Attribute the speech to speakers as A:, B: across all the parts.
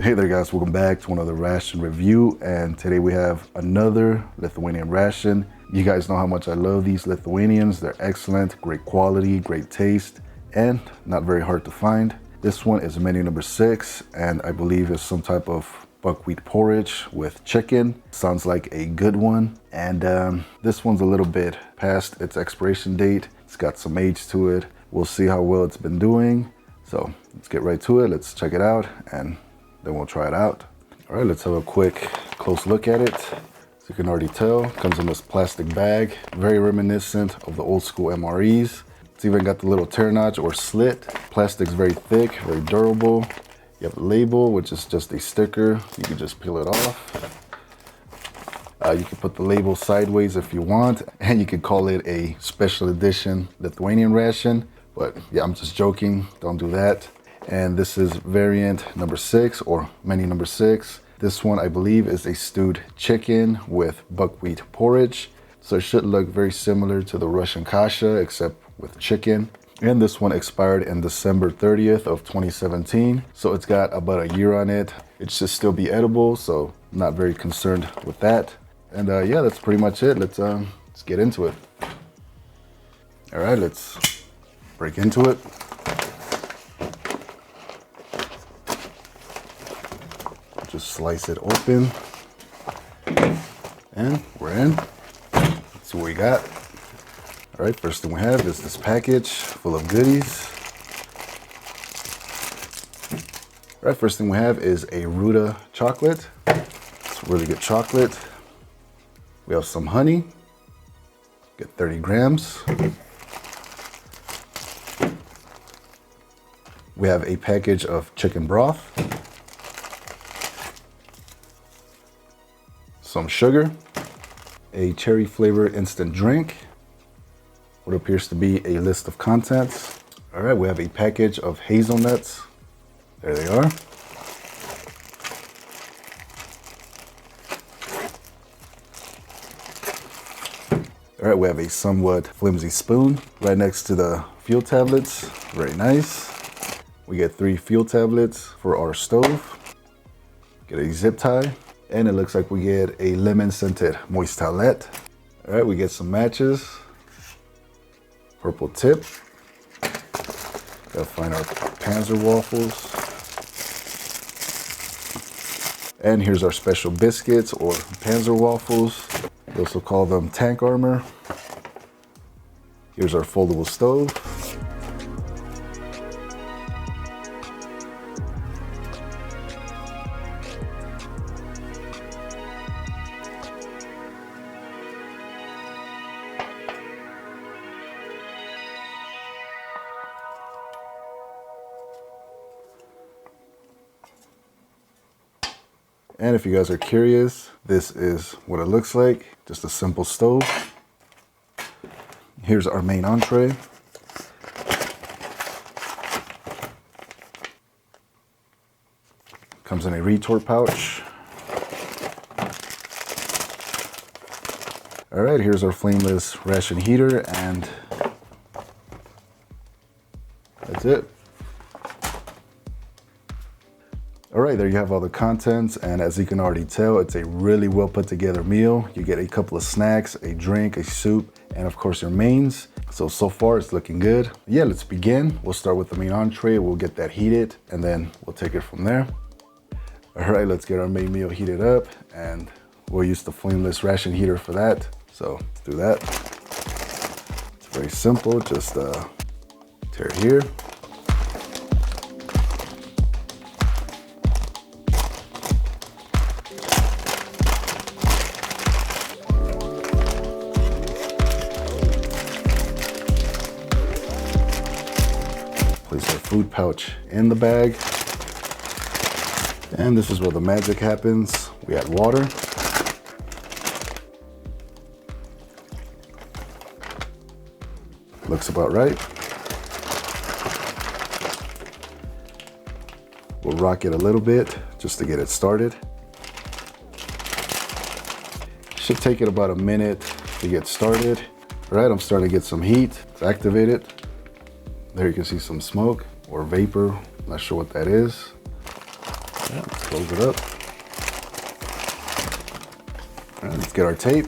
A: Hey there guys, welcome back to another ration review, and today we have another Lithuanian ration. You guys know how much I love these Lithuanians. They're excellent, great quality, great taste, and not very hard to find. This one is menu number 6, and I believe it's some type of buckwheat porridge with chicken. Sounds like a good one. And this one's a little bit past its expiration date. It's got some age to it. We'll see how well it's been doing. So let's get right to it. Let's check it out and then we'll try it out. All right, let's have a quick close look at it. As you can already tell, it comes in this plastic bag, very reminiscent of the old school MREs. It's even got the little tear notch or slit. Plastic's very thick, very durable. You have a label, which is just a sticker. You can just peel it off. You can put the label sideways if you want, and you could call it a special edition Lithuanian ration. But yeah, I'm just joking, don't do that. And this is variant number 6 or menu number 6. This one, I believe, is a stewed chicken with buckwheat porridge. So it should look very similar to the Russian kasha, except with chicken. And this one expired in December 30th of 2017. So it's got about a year on it. It should still be edible, so I'm not very concerned with that. And yeah, that's pretty much it. Let's get into it. All right, let's break into it. Just slice it open, and we're in. Let's see what we got. All right, first thing we have is this package full of goodies. All right, first thing we have is a Ruta chocolate. It's really good chocolate. We have some honey, get 30 grams. We have a package of chicken broth, some sugar, a cherry flavor instant drink, what appears to be a list of contents. All right, we have a package of hazelnuts. There they are. All right, we have a somewhat flimsy spoon right next to the fuel tablets. Very nice. We get 3 fuel tablets for our stove. Get a zip tie. And it looks like we get a lemon scented moist towelette. All right, we get some matches. Purple tip. Gotta find our Panzer waffles. And here's our special biscuits or Panzer waffles. We also call them tank armor. Here's our foldable stove. And if you guys are curious, this is what it looks like. Just a simple stove. Here's our main entree. Comes in a retort pouch. All right, here's our flameless ration heater, and that's it. All right, there you have all the contents, and as you can already tell, it's a really well put together meal. You get a couple of snacks, a drink, a soup, and of course your mains. So far it's looking good. Yeah, let's begin. We'll start with the main entree. We'll get that heated, and then we'll take it from there. All right, let's get our main meal heated up, and we'll use the flameless ration heater for that. So let's do that. It's very simple, just tear it here. Place our food pouch in the bag. And this is where the magic happens. We add water. Looks about right. We'll rock it a little bit just to get it started. Should take it about a minute to get started. All right, I'm starting to get some heat. Let's activate it. There you can see some smoke or vapor. Not sure what that is. Yeah, let's close it up. All right, let's get our tape.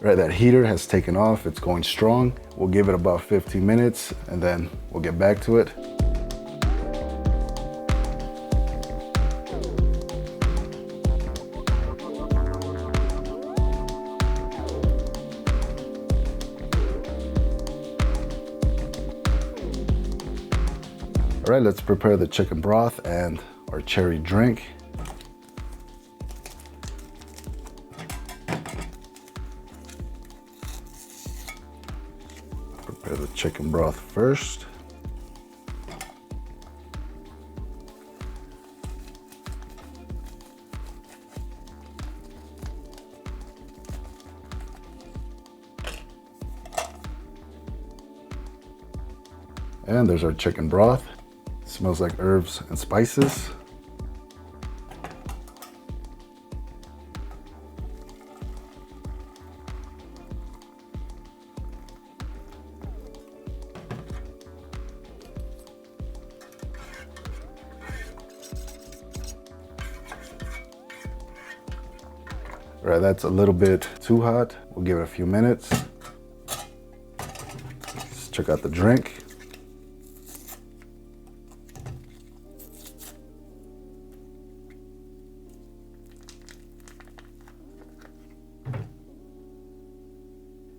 A: All right, that heater has taken off. It's going strong. We'll give it about 15 minutes and then we'll get back to it. All right, let's prepare the chicken broth and our cherry drink. Prepare the chicken broth first. And there's our chicken broth. It smells like herbs and spices. All right, that's a little bit too hot. We'll give it a few minutes. Let's check out the drink.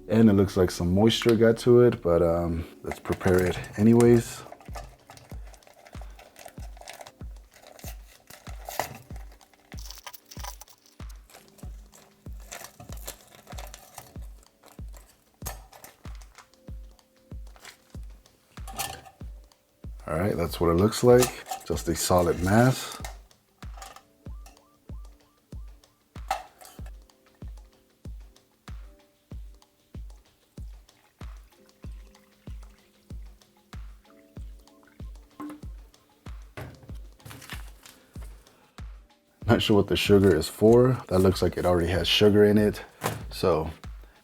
A: And it looks like some moisture got to it, but let's prepare it anyways. All right, that's what it looks like. Just a solid mass. Not sure what the sugar is for. That looks like it already has sugar in it. So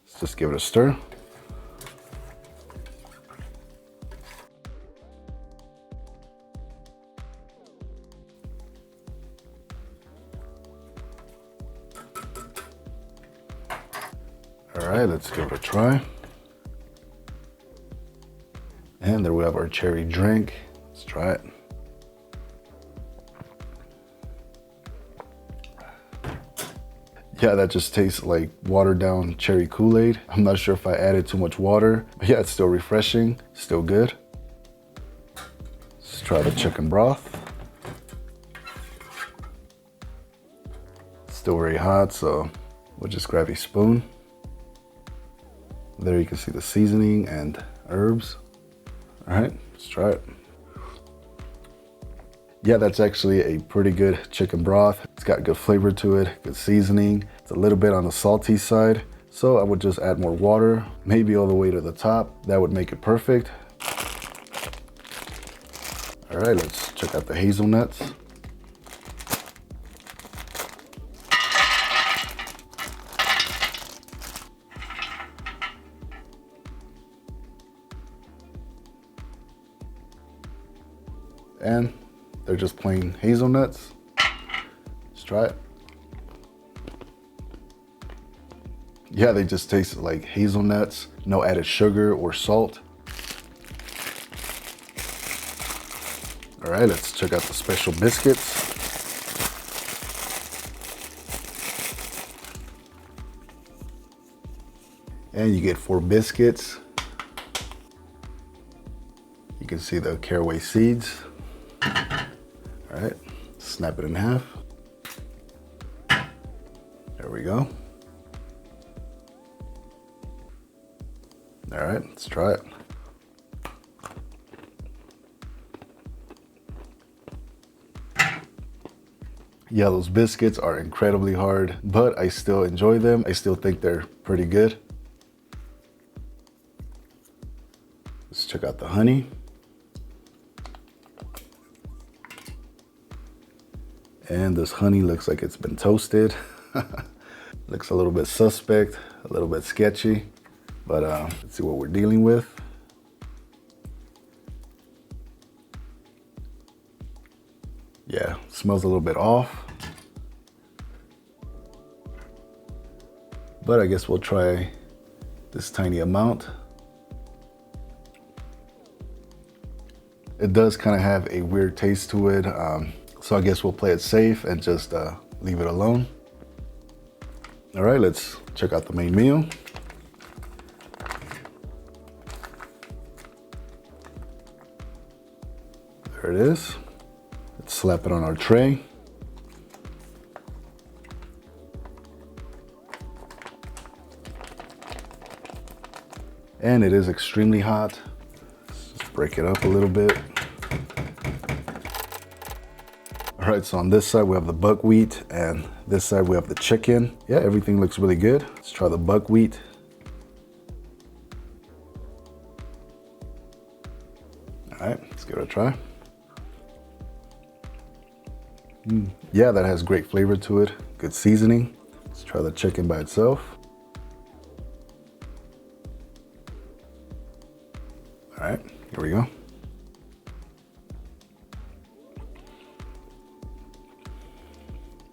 A: let's just give it a stir. All right, let's give it a try. And there we have our cherry drink. Let's try it. Yeah, that just tastes like watered down cherry Kool-Aid. I'm not sure if I added too much water, but yeah, it's still refreshing, still good. Let's try the chicken broth. It's still very hot, so we'll just grab a spoon. There you can see the seasoning and herbs. All right, let's try it. Yeah, that's actually a pretty good chicken broth. It's got good flavor to it, good seasoning. It's a little bit on the salty side, so I would just add more water, maybe all the way to the top. That would make it perfect. All right, let's check out the hazelnuts. And they're just plain hazelnuts. Let's try it. Yeah, they just taste like hazelnuts, no added sugar or salt. All right, let's check out the special biscuits. And you get 4 biscuits. You can see the caraway seeds. All right, snap it in half. There we go. All right, let's try it. Yeah, those biscuits are incredibly hard, but I still enjoy them. I still think they're pretty good. Let's check out the honey. And this honey looks like it's been toasted. Looks a little bit suspect, a little bit sketchy, but let's see what we're dealing with. Yeah, smells a little bit off. But I guess we'll try this tiny amount. It does kind of have a weird taste to it. So I guess we'll play it safe and just leave it alone. All right, let's check out the main meal. There it is. Let's slap it on our tray. And it is extremely hot. Let's just break it up a little bit. All right, so on this side we have the buckwheat, and this side we have the chicken. Yeah, everything looks really good. Let's try the buckwheat. All right, let's give it a try. Yeah, that has great flavor to it. Good seasoning. Let's try the chicken by itself. All right, here we go.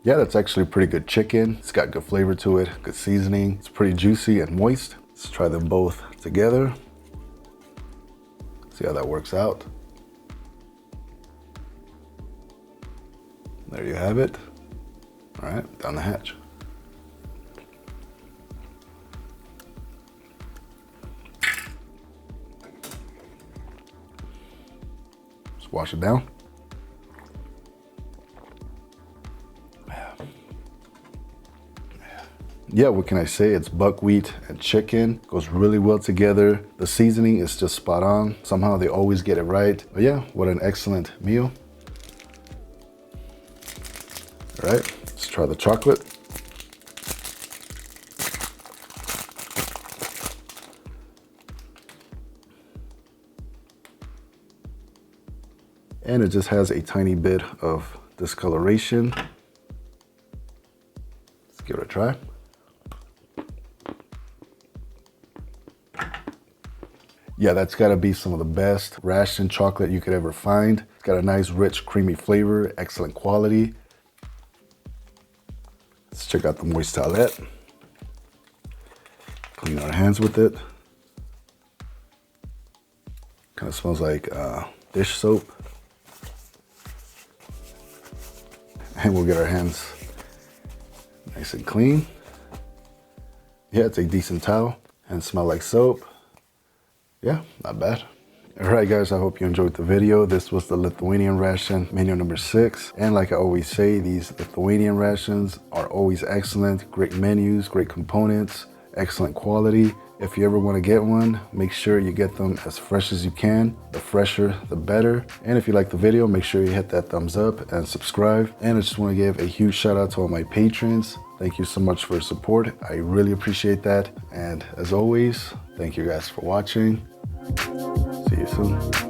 A: Yeah, that's actually pretty good chicken. It's got good flavor to it, good seasoning. It's pretty juicy and moist. Let's try them both together. See how that works out. There you have it. All right, down the hatch. Just wash it down. Yeah, what can I say? It's buckwheat and chicken. Goes really well together. The seasoning is just spot on. Somehow they always get it right. But yeah, what an excellent meal. All right, let's try the chocolate. And it just has a tiny bit of discoloration. Let's give it a try. Yeah, that's gotta be some of the best ration chocolate you could ever find. It's got a nice, rich, creamy flavor, excellent quality. Let's check out the moist towelette. Clean our hands with it. Kind of smells like dish soap. And we'll get our hands nice and clean. Yeah, it's a decent towel and smell like soap. Yeah, not bad. All right, guys, I hope you enjoyed the video. This was the Lithuanian ration, menu number 6. And like I always say, these Lithuanian rations are always excellent. Great menus, great components, excellent quality. If you ever want to get one, make sure you get them as fresh as you can. The fresher, the better. And if you like the video, make sure you hit that thumbs up and subscribe. And I just want to give a huge shout out to all my patrons. Thank you so much for your support. I really appreciate that. And as always, thank you guys for watching. See you soon.